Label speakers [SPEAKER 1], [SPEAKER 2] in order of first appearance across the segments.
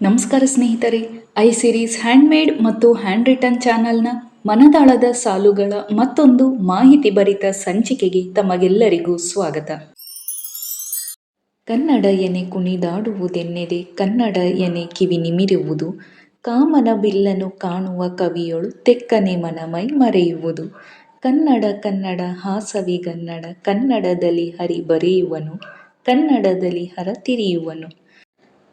[SPEAKER 1] ನಮಸ್ಕಾರ ಸ್ನೇಹಿತರೆ, I series handmade ಮತ್ತು ಹ್ಯಾಂಡ್ ರಿಟನ್ ಚಾನಲ್ನ ಮನದಾಳದ ಸಾಲುಗಳ ಮತ್ತೊಂದು ಮಾಹಿತಿ ಭರಿತ ಸಂಚಿಕೆಗೆ ತಮಗೆಲ್ಲರಿಗೂ ಸ್ವಾಗತ. ಕನ್ನಡ ಎನೆ ಕುಣಿದಾಡುವುದೆನ್ನೆದೆ, ಕನ್ನಡ ಎನೆ ಕಿವಿ ನಿಮಿರುವುದು, ಕಾಮನ ಬಿಲ್ಲನು ಕಾಣುವ ಕವಿಯೊಳು ತೆಕ್ಕನೆ ಮನಮೈ ಮರೆಯುವುದು. ಕನ್ನಡ ಕನ್ನಡ ಹಾಸವಿಗನ್ನಡ, ಕನ್ನಡದಲ್ಲಿ ಹರಿ ಬರೆಯುವನು, ಕನ್ನಡದಲ್ಲಿ ಹರ ತಿರಿಯುವನು.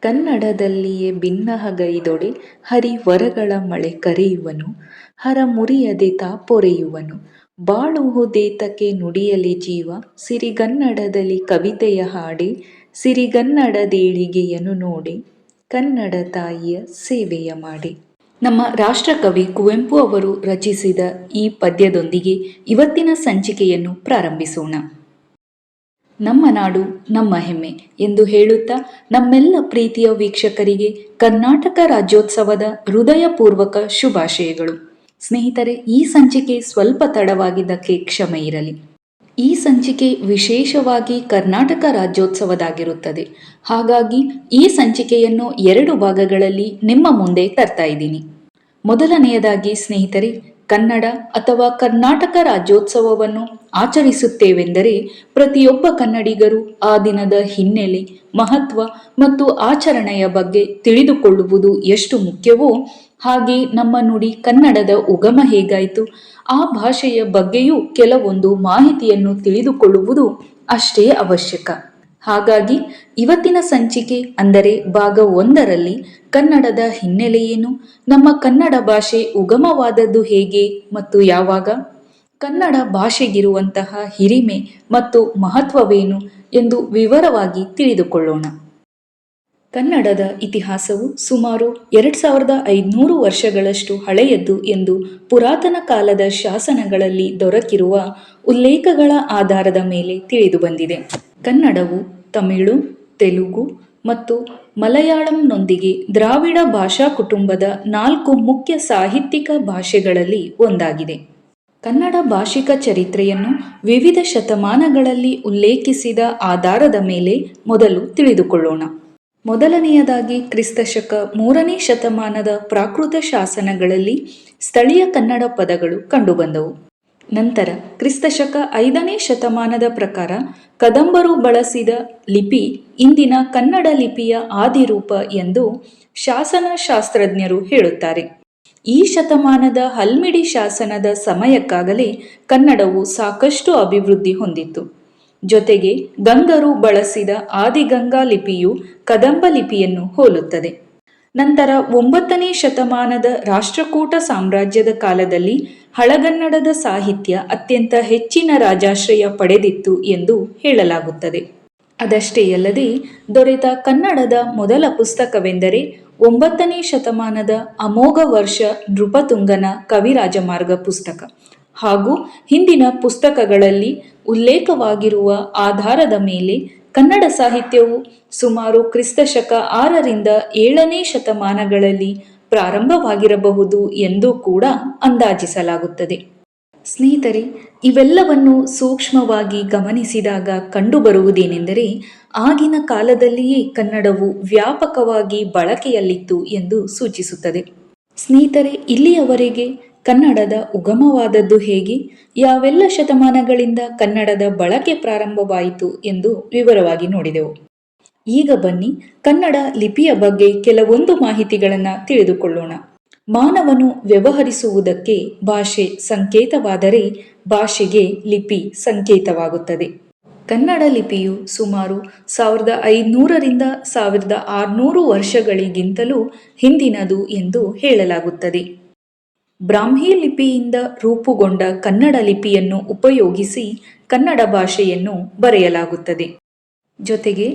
[SPEAKER 1] ಕನ್ನಡದಲ್ಲಿಯೇ ಭಿನ್ನಹಗೈದೊಡೆ ಹರಿ ವರಗಳ ಮಳೆ ಕರೆಯುವನು, ಹರ ಮುರಿಯದೆ ತಾಪೊರೆಯುವನು. ಬಾಳುವುದೇತಕ್ಕೆ ನುಡಿಯಲಿ ಜೀವ, ಸಿರಿಗನ್ನಡದಲ್ಲಿ ಕವಿತೆಯ ಹಾಡೆ, ಸಿರಿಗನ್ನಡದೇಳಿಗೆಯನು ನೋಡೆ, ಕನ್ನಡ ತಾಯಿಯ ಸೇವೆಯ ಮಾಡೆ. ನಮ್ಮ ರಾಷ್ಟ್ರಕವಿ ಕುವೆಂಪು ಅವರು ರಚಿಸಿದ ಈ ಪದ್ಯದೊಂದಿಗೆ ಇವತ್ತಿನ ಸಂಚಿಕೆಯನ್ನು ಪ್ರಾರಂಭಿಸೋಣ. ನಮ್ಮ ನಾಡು ನಮ್ಮ ಹೆಮ್ಮೆ ಎಂದು ಹೇಳುತ್ತಾ ನಮ್ಮೆಲ್ಲ ಪ್ರೀತಿಯ ವೀಕ್ಷಕರಿಗೆ ಕರ್ನಾಟಕ ರಾಜ್ಯೋತ್ಸವದ ಹೃದಯಪೂರ್ವಕ ಶುಭಾಶಯಗಳು. ಸ್ನೇಹಿತರೆ, ಈ ಸಂಚಿಕೆ ಸ್ವಲ್ಪ ತಡವಾಗಿದ್ದಕ್ಕೆ ಕ್ಷಮೆ ಇರಲಿ. ಈ ಸಂಚಿಕೆ ವಿಶೇಷವಾಗಿ ಕರ್ನಾಟಕ ರಾಜ್ಯೋತ್ಸವದಾಗಿರುತ್ತದೆ. ಹಾಗಾಗಿ ಈ ಸಂಚಿಕೆಯನ್ನು 2 ಭಾಗಗಳಲ್ಲಿ ನಿಮ್ಮ ಮುಂದೆ ತರ್ತಾ ಇದ್ದೀನಿ. ಮೊದಲನೆಯದಾಗಿ ಸ್ನೇಹಿತರೆ, ಕನ್ನಡ ಅಥವಾ ಕರ್ನಾಟಕ ರಾಜ್ಯೋತ್ಸವವನ್ನು ಆಚರಿಸುತ್ತೇವೆಂದರೆ ಪ್ರತಿಯೊಬ್ಬ ಕನ್ನಡಿಗರು ಆ ದಿನದ ಹಿನ್ನೆಲೆ, ಮಹತ್ವ ಮತ್ತು ಆಚರಣೆಯ ಬಗ್ಗೆ ತಿಳಿದುಕೊಳ್ಳುವುದು ಎಷ್ಟು ಮುಖ್ಯವೋ ಹಾಗೆ ನಮ್ಮ ನುಡಿ ಕನ್ನಡದ ಉಗಮ ಹೇಗಾಯಿತು, ಆ ಭಾಷೆಯ ಬಗ್ಗೆಯೂ ಕೆಲವೊಂದು ಮಾಹಿತಿಯನ್ನು ತಿಳಿದುಕೊಳ್ಳುವುದು ಅಷ್ಟೇ ಅವಶ್ಯಕ. ಹಾಗಾಗಿ ಇವತ್ತಿನ ಸಂಚಿಕೆ ಅಂದರೆ ಭಾಗ 1ರಲ್ಲಿ ಕನ್ನಡದ ಹಿನ್ನೆಲೆ ಏನು, ನಮ್ಮ ಕನ್ನಡ ಭಾಷೆ ಉಗಮವಾದದ್ದು ಹೇಗೆ ಮತ್ತು ಯಾವಾಗ, ಕನ್ನಡ ಭಾಷೆಗಿರುವಂತಹ ಹಿರಿಮೆ ಮತ್ತು ಮಹತ್ವವೇನು ಎಂದು ವಿವರವಾಗಿ ತಿಳಿದುಕೊಳ್ಳೋಣ. ಕನ್ನಡದ ಇತಿಹಾಸವು ಸುಮಾರು 2500 ವರ್ಷಗಳಷ್ಟು ಹಳೆಯದ್ದು ಎಂದು ಪುರಾತನ ಕಾಲದ ಶಾಸನಗಳಲ್ಲಿ ದೊರಕಿರುವ ಉಲ್ಲೇಖಗಳ ಆಧಾರದ ಮೇಲೆ ತಿಳಿದುಬಂದಿದೆ. ಕನ್ನಡವು ತಮಿಳು, ತೆಲುಗು ಮತ್ತು ಮಲಯಾಳಂನೊಂದಿಗೆ ದ್ರಾವಿಡ ಭಾಷಾ ಕುಟುಂಬದ 4 ಮುಖ್ಯ ಸಾಹಿತ್ಯಿಕ ಭಾಷೆಗಳಲ್ಲಿ ಒಂದಾಗಿದೆ. ಕನ್ನಡ ಭಾಷಿಕ ಚರಿತ್ರೆಯನ್ನು ವಿವಿಧ ಶತಮಾನಗಳಲ್ಲಿ ಉಲ್ಲೇಖಿಸಿದ ಆಧಾರದ ಮೇಲೆ ಮೊದಲು ತಿಳಿದುಕೊಳ್ಳೋಣ. ಮೊದಲನೆಯದಾಗಿ ಕ್ರಿಸ್ತಶಕ 3ನೇ ಶತಮಾನದ ಪ್ರಾಕೃತ ಶಾಸನಗಳಲ್ಲಿ ಸ್ಥಳೀಯ ಕನ್ನಡ ಪದಗಳು ಕಂಡುಬಂದವು. ನಂತರ ಕ್ರಿಸ್ತಶಕ 5ನೇ ಶತಮಾನದ ಪ್ರಕಾರ ಕದಂಬರು ಬಳಸಿದ ಲಿಪಿ ಇಂದಿನ ಕನ್ನಡ ಲಿಪಿಯ ಆದಿರೂಪ ಎಂದು ಶಾಸನಶಾಸ್ತ್ರಜ್ಞರು ಹೇಳುತ್ತಾರೆ. ಈ ಶತಮಾನದ ಹಲ್ಮಿಡಿ ಶಾಸನದ ಸಮಯಕ್ಕಾಗಲೇ ಕನ್ನಡವು ಸಾಕಷ್ಟು ಅಭಿವೃದ್ಧಿ ಹೊಂದಿತ್ತು. ಜೊತೆಗೆ ಗಂಗರು ಬಳಸಿದ ಆದಿಗಂಗಾ ಲಿಪಿಯು ಕದಂಬ ಲಿಪಿಯನ್ನು ಹೋಲುತ್ತದೆ. ನಂತರ 9ನೇ ಶತಮಾನದ ರಾಷ್ಟ್ರಕೂಟ ಸಾಮ್ರಾಜ್ಯದ ಕಾಲದಲ್ಲಿ ಹಳಗನ್ನಡದ ಸಾಹಿತ್ಯ ಅತ್ಯಂತ ಹೆಚ್ಚಿನ ರಾಜಾಶ್ರಯ ಪಡೆದಿತ್ತು ಎಂದು ಹೇಳಲಾಗುತ್ತದೆ. ಅದಷ್ಟೇ ಅಲ್ಲದೆ ದೊರೆತ ಕನ್ನಡದ ಮೊದಲ ಪುಸ್ತಕವೆಂದರೆ 9ನೇ ಶತಮಾನದ ಅಮೋಘ ವರ್ಷ ನೃಪತುಂಗನ ಕವಿರಾಜಮಾರ್ಗ ಪುಸ್ತಕ ಹಾಗೂ ಹಿಂದಿನ ಪುಸ್ತಕಗಳಲ್ಲಿ ಉಲ್ಲೇಖವಾಗಿರುವ ಆಧಾರದ ಮೇಲೆ ಕನ್ನಡ ಸಾಹಿತ್ಯವು ಸುಮಾರು ಕ್ರಿಸ್ತಶಕ 6ರಿಂದ 7ನೇ ಶತಮಾನಗಳಲ್ಲಿ ಪ್ರಾರಂಭವಾಗಿರಬಹುದು ಎಂದು ಕೂಡ ಅಂದಾಜಿಸಲಾಗುತ್ತದೆ. ಸ್ನೇಹಿತರೆ, ಇವೆಲ್ಲವನ್ನು ಸೂಕ್ಷ್ಮವಾಗಿ ಗಮನಿಸಿದಾಗ ಕಂಡುಬರುವುದೇನೆಂದರೆ ಆಗಿನ ಕಾಲದಲ್ಲಿಯೇ ಕನ್ನಡವು ವ್ಯಾಪಕವಾಗಿ ಬಳಕೆಯಲ್ಲಿತ್ತು ಎಂದು ಸೂಚಿಸುತ್ತದೆ. ಸ್ನೇಹಿತರೆ, ಇಲ್ಲಿಯವರೆಗೆ ಕನ್ನಡದ ಉಗಮವಾದದ್ದು ಹೇಗೆ, ಯಾವೆಲ್ಲ ಶತಮಾನಗಳಿಂದ ಕನ್ನಡದ ಬಳಕೆ ಪ್ರಾರಂಭವಾಯಿತು ಎಂದು ವಿವರವಾಗಿ ನೋಡಿದೆವು. ಈಗ ಬನ್ನಿ ಕನ್ನಡ ಲಿಪಿಯ ಬಗ್ಗೆ ಕೆಲವೊಂದು ಮಾಹಿತಿಗಳನ್ನು ತಿಳಿದುಕೊಳ್ಳೋಣ. ಮಾನವನು ವ್ಯವಹರಿಸುವುದಕ್ಕೆ ಭಾಷೆ ಸಂಕೇತವಾದರೆ ಭಾಷೆಗೆ ಲಿಪಿ ಸಂಕೇತವಾಗುತ್ತದೆ. ಕನ್ನಡ ಲಿಪಿಯು ಸುಮಾರು 1500ರಿಂದ 1600 ವರ್ಷಗಳಿಗಿಂತಲೂ ಹಿಂದಿನದು ಎಂದು ಹೇಳಲಾಗುತ್ತದೆ. ಬ್ರಾಹ್ಮಿ ಲಿಪಿಯಿಂದ ರೂಪುಗೊಂಡ ಕನ್ನಡ ಲಿಪಿಯನ್ನು ಉಪಯೋಗಿಸಿ ಕನ್ನಡ ಭಾಷೆಯನ್ನು ಬರೆಯಲಾಗುತ್ತದೆ. ಜೊತೆಗೆ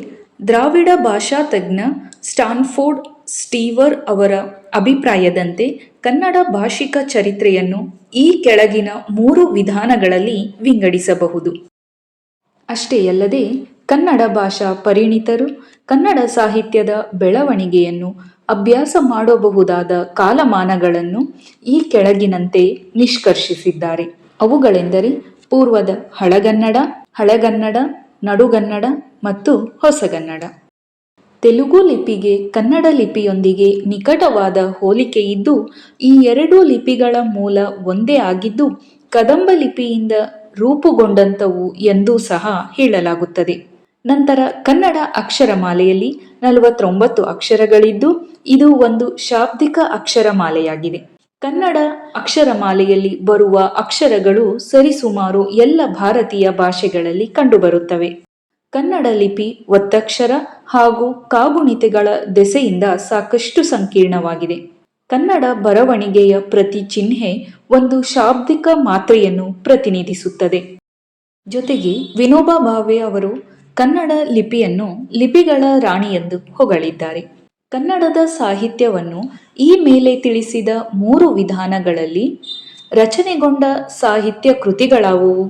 [SPEAKER 1] ದ್ರಾವಿಡ ಭಾಷಾ ತಜ್ಞ ಸ್ಟಾನ್ಫೋರ್ಡ್ ಸ್ಟೀವರ್ ಅವರ ಅಭಿಪ್ರಾಯದಂತೆ ಕನ್ನಡ ಭಾಷಿಕ ಚರಿತ್ರೆಯನ್ನು ಈ ಕೆಳಗಿನ 3 ವಿಧಾನಗಳಲ್ಲಿ ವಿಂಗಡಿಸಬಹುದು. ಅಷ್ಟೇ ಅಲ್ಲದೆ ಕನ್ನಡ ಭಾಷಾ ಪರಿಣಿತರು ಕನ್ನಡ ಸಾಹಿತ್ಯದ ಬೆಳವಣಿಗೆಯನ್ನು ಅಭ್ಯಾಸ ಮಾಡಬಹುದಾದ ಕಾಲಮಾನಗಳನ್ನು ಈ ಕೆಳಗಿನಂತೆ ನಿಷ್ಕರ್ಷಿಸಿದ್ದಾರೆ. ಅವುಗಳೆಂದರೆ ಪೂರ್ವದ ಹಳಗನ್ನಡ, ಹಳೆಗನ್ನಡ, ನಡುಗನ್ನಡ ಮತ್ತು ಹೊಸಗನ್ನಡ. ತೆಲುಗು ಲಿಪಿಗೆ ಕನ್ನಡ ಲಿಪಿಯೊಂದಿಗೆ ನಿಕಟವಾದ ಹೋಲಿಕೆ ಇದ್ದು, ಈ ಎರಡೂ ಲಿಪಿಗಳ ಮೂಲ ಒಂದೇ ಆಗಿದ್ದು ಕದಂಬ ಲಿಪಿಯಿಂದ ರೂಪುಗೊಂಡಂಥವು ಎಂದೂ ಸಹ ಹೇಳಲಾಗುತ್ತದೆ. ನಂತರ ಕನ್ನಡ ಅಕ್ಷರಮಾಲೆಯಲ್ಲಿ 49 ಅಕ್ಷರಗಳಿದ್ದು, ಇದು ಒಂದು ಶಾಬ್ದಿಕ ಅಕ್ಷರಮಾಲೆಯಾಗಿದೆ. ಕನ್ನಡ ಅಕ್ಷರಮಾಲೆಯಲ್ಲಿ ಬರುವ ಅಕ್ಷರಗಳು ಸರಿಸುಮಾರು ಎಲ್ಲ ಭಾರತೀಯ ಭಾಷೆಗಳಲ್ಲಿ ಕಂಡುಬರುತ್ತವೆ. ಕನ್ನಡ ಲಿಪಿ ಒತ್ತಕ್ಷರ ಹಾಗೂ ಕಾಗುಣಿತೆಗಳ ದೆಸೆಯಿಂದ ಸಾಕಷ್ಟು ಸಂಕೀರ್ಣವಾಗಿದೆ. ಕನ್ನಡ ಬರವಣಿಗೆಯ ಪ್ರತಿ ಚಿಹ್ನೆ ಒಂದು ಶಾಬ್ದಿಕ ಮಾತ್ರೆಯನ್ನು ಪ್ರತಿನಿಧಿಸುತ್ತದೆ. ಜೊತೆಗೆ ವಿನೋಬಾ ಭಾವೆ ಅವರು ಕನ್ನಡ ಲಿಪಿಯನ್ನು ಲಿಪಿಗಳ ರಾಣಿಯೆಂದು ಹೊಗಳಿದ್ದಾರೆ. ಕನ್ನಡದ ಸಾಹಿತ್ಯವನ್ನು ಈ ಮೇಲೆ ತಿಳಿಸಿದ 3 ವಿಧಾನಗಳಲ್ಲಿ ರಚನೆಗೊಂಡ ಸಾಹಿತ್ಯ ಕೃತಿಗಳಾವುವು,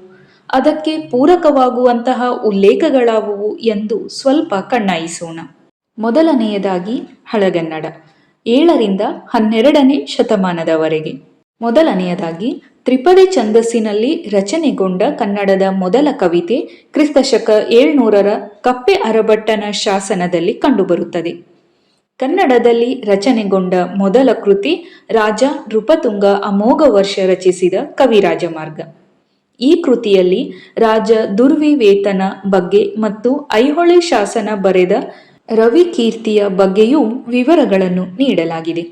[SPEAKER 1] ಅದಕ್ಕೆ ಪೂರಕವಾಗುವಂತಹ ಉಲ್ಲೇಖಗಳಾವುವು ಎಂದು ಸ್ವಲ್ಪ ಕಣ್ಣಾಯಿಸೋಣ. ಮೊದಲನೆಯದಾಗಿ ಹಳಗನ್ನಡ 7ರಿಂದ 12ನೇ ಶತಮಾನದವರೆಗೆ. ಮೊದಲನೆಯದಾಗಿ ತ್ರಿಪದಿ ಛಂದಸ್ಸಿನಲ್ಲಿ ರಚನೆಗೊಂಡ ಕನ್ನಡದ ಮೊದಲ ಕವಿತೆ ಕ್ರಿಸ್ತಶಕ 700ರ ಕಪ್ಪೆ ಅರಭಟ್ಟನ ಶಾಸನದಲ್ಲಿ ಕಂಡುಬರುತ್ತದೆ. ಕನ್ನಡದಲ್ಲಿ ರಚನೆಗೊಂಡ ಮೊದಲ ಕೃತಿ ರಾಜ ನೃಪತುಂಗ ಅಮೋಘ ವರ್ಷ ರಚಿಸಿದ ಕವಿರಾಜಮಾರ್ಗ. ಈ ಕೃತಿಯಲ್ಲಿ ರಾಜ ದುರ್ವಿವೇತನ ಬಗ್ಗೆ ಮತ್ತು ಐಹೊಳೆ ಶಾಸನ ಬರೆದ ರವಿಕೀರ್ತಿಯ ಬಗ್ಗೆಯೂ ವಿವರಗಳನ್ನು ನೀಡಲಾಗಿದೆ.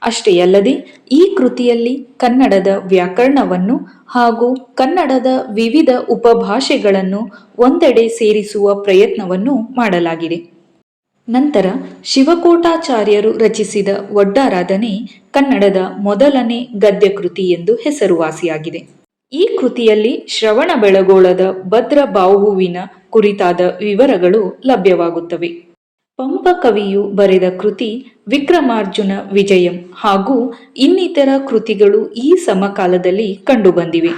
[SPEAKER 1] ಅಷ್ಟೇ ಅಲ್ಲದೆ ಈ ಕೃತಿಯಲ್ಲಿ ಕನ್ನಡದ ವ್ಯಾಕರಣವನ್ನು ಹಾಗೂ ಕನ್ನಡದ ವಿವಿಧ ಉಪಭಾಷೆಗಳನ್ನು ಒಂದೆಡೆ ಸೇರಿಸುವ ಪ್ರಯತ್ನವನ್ನು ಮಾಡಲಾಗಿದೆ. ನಂತರ ಶಿವಕೋಟಾಚಾರ್ಯರು ರಚಿಸಿದ ಒಡ್ಡಾರಾಧನೆ ಕನ್ನಡದ ಮೊದಲನೇ ಗದ್ಯಕೃತಿ ಎಂದು ಹೆಸರುವಾಸಿಯಾಗಿದೆ. ಈ ಕೃತಿಯಲ್ಲಿ ಶ್ರವಣಬೆಳಗೊಳದ ಭದ್ರಬಾಹುವಿನ ಕುರಿತಾದ ವಿವರಗಳು ಲಭ್ಯವಾಗುತ್ತವೆ. ಪಂಪ ಕವಿಯು ಬರೆದ ಕೃತಿ ವಿಕ್ರಮಾರ್ಜುನ ವಿಜಯಂ ಹಾಗೂ ಇನ್ನಿತರ ಕೃತಿಗಳು ಈ ಸಮಕಾಲದಲ್ಲಿ ಕಂಡುಬಂದಿವೆ.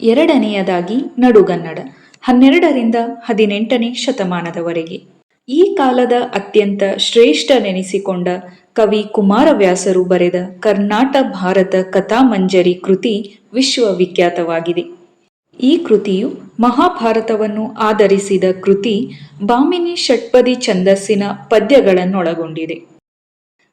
[SPEAKER 1] ಎರಡನೆಯದಾಗಿ ನಡುಗನ್ನಡ 12ರಿಂದ 18ನೇ ಶತಮಾನದವರೆಗೆ. ಈ ಕಾಲದ ಅತ್ಯಂತ ಶ್ರೇಷ್ಠನೆನಿಸಿಕೊಂಡ ಕವಿ ಕುಮಾರವ್ಯಾಸರು ಬರೆದ ಕರ್ನಾಟ ಭಾರತ ಕಥಾಮಂಜರಿ ಕೃತಿ ವಿಶ್ವವಿಖ್ಯಾತವಾಗಿದೆ. ಈ ಕೃತಿಯು ಮಹಾಭಾರತವನ್ನು ಆಧರಿಸಿದ ಕೃತಿ. ಭಾಮಿನಿ ಷಟ್ಪದಿ ಛಂದಸ್ಸಿನ ಪದ್ಯಗಳನ್ನೊಳಗೊಂಡಿದೆ.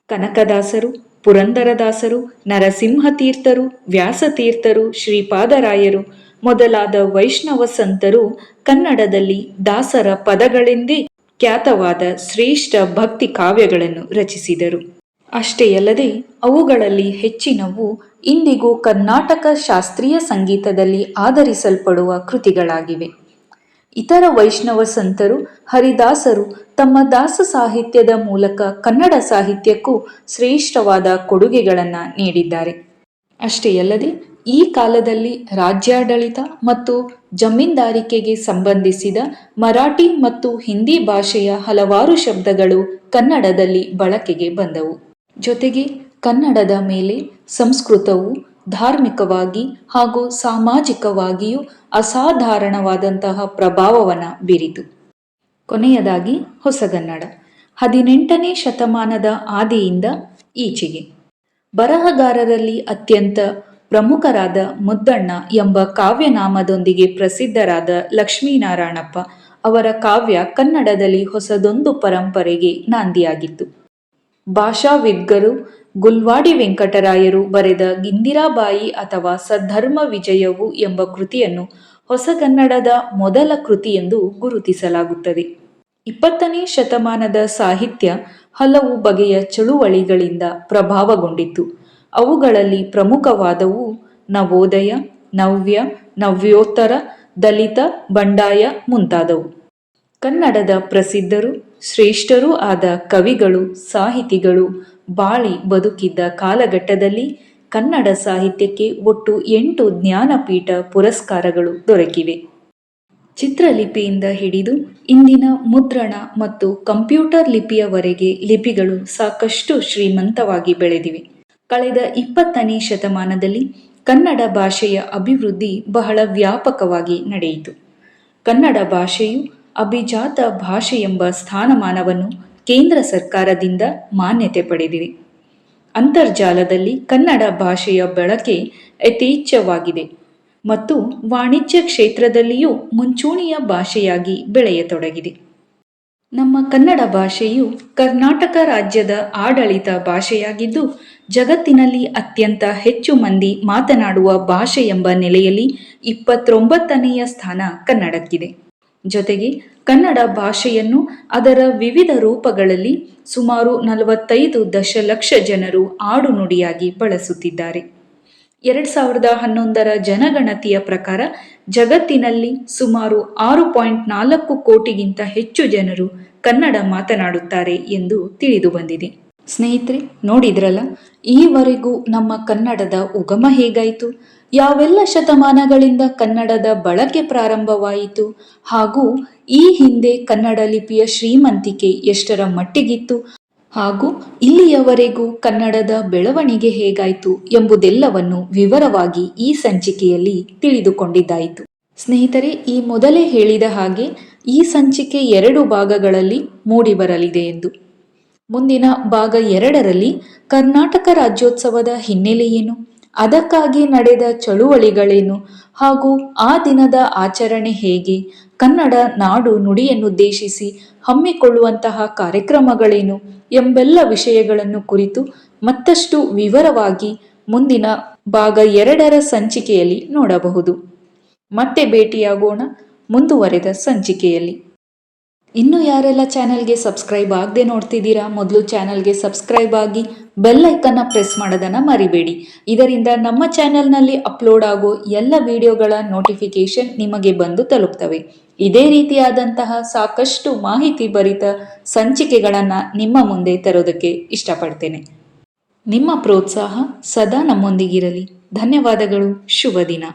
[SPEAKER 1] ಕನಕದಾಸರು, ಪುರಂದರದಾಸರು, ನರಸಿಂಹತೀರ್ಥರು, ವ್ಯಾಸತೀರ್ಥರು, ಶ್ರೀಪಾದರಾಯರು ಮೊದಲಾದ ವೈಷ್ಣವ ಸಂತರು ಕನ್ನಡದಲ್ಲಿ ದಾಸರ ಪದಗಳೆಂದೇ ಖ್ಯಾತವಾದ ಶ್ರೇಷ್ಠ ಭಕ್ತಿ ಕಾವ್ಯಗಳನ್ನು ರಚಿಸಿದರು. ಅಷ್ಟೇ ಅಲ್ಲದೆ ಅವುಗಳಲ್ಲಿ ಹೆಚ್ಚಿನವು ಇಂದಿಗೂ ಕರ್ನಾಟಕ ಶಾಸ್ತ್ರೀಯ ಸಂಗೀತದಲ್ಲಿ ಆಧರಿಸಲ್ಪಡುವ ಕೃತಿಗಳಾಗಿವೆ. ಇತರ ವೈಷ್ಣವ ಸಂತರು, ಹರಿದಾಸರು ತಮ್ಮ ದಾಸ ಸಾಹಿತ್ಯದ ಮೂಲಕ ಕನ್ನಡ ಸಾಹಿತ್ಯಕ್ಕೂ ಶ್ರೇಷ್ಠವಾದ ಕೊಡುಗೆಗಳನ್ನು ನೀಡಿದ್ದಾರೆ. ಅಷ್ಟೇ ಅಲ್ಲದೆ ಈ ಕಾಲದಲ್ಲಿ ರಾಜ್ಯಾಡಳಿತ ಮತ್ತು ಜಮೀನ್ದಾರಿಕೆಗೆ ಸಂಬಂಧಿಸಿದ ಮರಾಠಿ ಮತ್ತು ಹಿಂದಿ ಭಾಷೆಯ ಹಲವಾರು ಶಬ್ದಗಳು ಕನ್ನಡದಲ್ಲಿ ಬಳಕೆಗೆ ಬಂದವು. ಜೊತೆಗೆ ಕನ್ನಡದ ಮೇಲೆ ಸಂಸ್ಕೃತವು ಧಾರ್ಮಿಕವಾಗಿ ಹಾಗೂ ಸಾಮಾಜಿಕವಾಗಿಯೂ ಅಸಾಧಾರಣವಾದಂತಹ ಪ್ರಭಾವವನ್ನು ಬೀರಿತು. ಕೊನೆಯದಾಗಿ ಹೊಸಗನ್ನಡ 18ನೇ ಶತಮಾನದ ಆದಿಯಿಂದ ಈಚೆಗೆ. ಬರಹಗಾರರಲ್ಲಿ ಅತ್ಯಂತ ಪ್ರಮುಖರಾದ ಮುದ್ದಣ್ಣ ಎಂಬ ಕಾವ್ಯನಾಮದೊಂದಿಗೆ ಪ್ರಸಿದ್ಧರಾದ ಲಕ್ಷ್ಮೀನಾರಾಯಣಪ್ಪ ಅವರ ಕಾವ್ಯ ಕನ್ನಡದಲ್ಲಿ ಹೊಸದೊಂದು ಪರಂಪರೆಗೆ ನಾಂದಿಯಾಗಿತ್ತು. ಭಾಷಾವಿದ್ಗರು ಗುಲ್ವಾಡಿ ವೆಂಕಟರಾಯರು ಬರೆದ ಇಂದಿರಾಬಾಯಿ ಅಥವಾ ಸದ್ಧರ್ಮ ವಿಜಯವು ಎಂಬ ಕೃತಿಯನ್ನು ಹೊಸಗನ್ನಡದ ಮೊದಲ ಕೃತಿಯೆಂದು ಗುರುತಿಸಲಾಗುತ್ತದೆ. 20ನೇ ಶತಮಾನದ ಸಾಹಿತ್ಯ ಹಲವು ಬಗೆಯ ಚಳುವಳಿಗಳಿಂದ ಪ್ರಭಾವಗೊಂಡಿತ್ತು. ಅವುಗಳಲ್ಲಿ ಪ್ರಮುಖವಾದವು ನವೋದಯ, ನವ್ಯ, ನವ್ಯೋತ್ತರ, ದಲಿತ, ಬಂಡಾಯ ಮುಂತಾದವು. ಕನ್ನಡದ ಪ್ರಸಿದ್ಧರು, ಶ್ರೇಷ್ಠರೂ ಆದ ಕವಿಗಳು, ಸಾಹಿತಿಗಳು ಬಾಳಿ ಬದುಕಿದ್ದ ಕಾಲಘಟ್ಟದಲ್ಲಿ ಕನ್ನಡ ಸಾಹಿತ್ಯಕ್ಕೆ ಒಟ್ಟು 8 ಜ್ಞಾನಪೀಠ ಪುರಸ್ಕಾರಗಳು ದೊರಕಿವೆ. ಚಿತ್ರಲಿಪಿಯಿಂದ ಹಿಡಿದು ಇಂದಿನ ಮುದ್ರಣ ಮತ್ತು ಕಂಪ್ಯೂಟರ್ ಲಿಪಿಯವರೆಗೆ ಲಿಪಿಗಳು ಸಾಕಷ್ಟು ಶ್ರೀಮಂತವಾಗಿ ಬೆಳೆದಿವೆ. ಕಳೆದ 20ನೇ ಶತಮಾನದಲ್ಲಿ ಕನ್ನಡ ಭಾಷೆಯ ಅಭಿವೃದ್ಧಿ ಬಹಳ ವ್ಯಾಪಕವಾಗಿ ನಡೆಯಿತು. ಕನ್ನಡ ಭಾಷೆಯು ಅಭಿಜಾತ ಭಾಷೆ ಎಂಬ ಸ್ಥಾನಮಾನವನ್ನು ಕೇಂದ್ರ ಸರ್ಕಾರದಿಂದ ಮಾನ್ಯತೆ ಪಡೆದಿದೆ. ಅಂತರ್ಜಾಲದಲ್ಲಿ ಕನ್ನಡ ಭಾಷೆಯ ಬಳಕೆ ಯಥೇಚ್ಛವಾಗಿದೆ ಮತ್ತು ವಾಣಿಜ್ಯ ಕ್ಷೇತ್ರದಲ್ಲಿಯೂ ಮುಂಚೂಣಿಯ ಭಾಷೆಯಾಗಿ ಬೆಳೆಯತೊಡಗಿದೆ. ನಮ್ಮ ಕನ್ನಡ ಭಾಷೆಯು ಕರ್ನಾಟಕ ರಾಜ್ಯದ ಆಡಳಿತ ಭಾಷೆಯಾಗಿದ್ದು ಜಗತ್ತಿನಲ್ಲಿ ಅತ್ಯಂತ ಹೆಚ್ಚು ಮಂದಿ ಮಾತನಾಡುವ ಭಾಷೆ ಎಂಬ ನೆಲೆಯಲ್ಲಿ 29ನೆಯ ಸ್ಥಾನ ಕನ್ನಡಕ್ಕಿದೆ. ಜೊತೆಗೆ ಕನ್ನಡ ಭಾಷೆಯನ್ನು ಅದರ ವಿವಿಧ ರೂಪಗಳಲ್ಲಿ ಸುಮಾರು 45 ದಶಲಕ್ಷ ಜನರು ಆಡುನುಡಿಯಾಗಿ ಬಳಸುತ್ತಿದ್ದಾರೆ. 2011ರ ಜನಗಣತಿಯ ಪ್ರಕಾರ ಜಗತ್ತಿನಲ್ಲಿ ಸುಮಾರು 6.4 ಕೋಟಿಗಿಂತ ಹೆಚ್ಚು ಜನರು ಕನ್ನಡ ಮಾತನಾಡುತ್ತಾರೆ ಎಂದು ತಿಳಿದು ಬಂದಿದೆ. ಸ್ನೇಹಿತರೆ, ನೋಡಿದ್ರಲ್ಲ, ಈವರೆಗೂ ನಮ್ಮ ಕನ್ನಡದ ಉಗಮ ಹೇಗಾಯಿತು, ಯಾವೆಲ್ಲ ಶತಮಾನಗಳಿಂದ ಕನ್ನಡದ ಬಳಕೆ ಪ್ರಾರಂಭವಾಯಿತು, ಹಾಗೂ ಈ ಹಿಂದೆ ಕನ್ನಡ ಲಿಪಿಯ ಶ್ರೀಮಂತಿಕೆ ಎಷ್ಟರ ಮಟ್ಟಿಗಿತ್ತು, ಹಾಗೂ ಇಲ್ಲಿಯವರೆಗೂ ಕನ್ನಡದ ಬೆಳವಣಿಗೆ ಹೇಗಾಯಿತು ಎಂಬುದೆಲ್ಲವನ್ನು ವಿವರವಾಗಿ ಈ ಸಂಚಿಕೆಯಲ್ಲಿ ತಿಳಿದುಕೊಂಡಿದ್ದಾಯಿತು. ಸ್ನೇಹಿತರೆ, ಈ ಮೊದಲೇ ಹೇಳಿದ ಹಾಗೆ ಈ ಸಂಚಿಕೆ 2 ಭಾಗಗಳಲ್ಲಿ ಮೂಡಿಬರಲಿದೆ ಎಂದು. ಮುಂದಿನ ಭಾಗ 2ರಲ್ಲಿ ಕರ್ನಾಟಕ ರಾಜ್ಯೋತ್ಸವದ ಹಿನ್ನೆಲೆ ಏನು, ಅದಕ್ಕಾಗಿ ನಡೆದ ಚಳುವಳಿಗಳೇನು, ಹಾಗೂ ಆ ದಿನದ ಆಚರಣೆ ಹೇಗೆ, ಕನ್ನಡ ನಾಡು ನುಡಿಯನ್ನುದ್ದೇಶಿಸಿ ಹಮ್ಮಿಕೊಳ್ಳುವಂತಹ ಕಾರ್ಯಕ್ರಮಗಳೇನು ಎಂಬೆಲ್ಲ ವಿಷಯಗಳನ್ನು ಕುರಿತು ಮತ್ತಷ್ಟು ವಿವರವಾಗಿ ಮುಂದಿನ ಭಾಗ 2ರ ಸಂಚಿಕೆಯಲ್ಲಿ ನೋಡಬಹುದು. ಮತ್ತೆ ಭೇಟಿಯಾಗೋಣ ಮುಂದುವರೆದ ಸಂಚಿಕೆಯಲ್ಲಿ. ಇನ್ನು ಯಾರೆಲ್ಲ ಚಾನೆಲ್ಗೆ ಸಬ್ಸ್ಕ್ರೈಬ್ ಆಗದೆ ನೋಡ್ತಿದ್ದೀರಾ, ಮೊದಲು ಚಾನೆಲ್ಗೆ ಸಬ್ಸ್ಕ್ರೈಬ್ ಆಗಿ ಬೆಲ್ ಐಕನ್ನ ಪ್ರೆಸ್ ಮಾಡೋದನ್ನು ಮರಿಬೇಡಿ. ಇದರಿಂದ ನಮ್ಮ ಚಾನೆಲ್ನಲ್ಲಿ ಅಪ್ಲೋಡ್ ಆಗೋ ಎಲ್ಲ ವಿಡಿಯೋಗಳ ನೋಟಿಫಿಕೇಶನ್ ನಿಮಗೆ ಬಂದು ತಲುಪ್ತವೆ. ಇದೇ ರೀತಿಯಾದಂತಹ ಸಾಕಷ್ಟು ಮಾಹಿತಿ ಭರಿತ ಸಂಚಿಕೆಗಳನ್ನು ನಿಮ್ಮ ಮುಂದೆ ತರೋದಕ್ಕೆ ಇಷ್ಟಪಡ್ತೇನೆ. ನಿಮ್ಮ ಪ್ರೋತ್ಸಾಹ ಸದಾ ನಮ್ಮೊಂದಿಗಿರಲಿ. ಧನ್ಯವಾದಗಳು. ಶುಭ ದಿನ.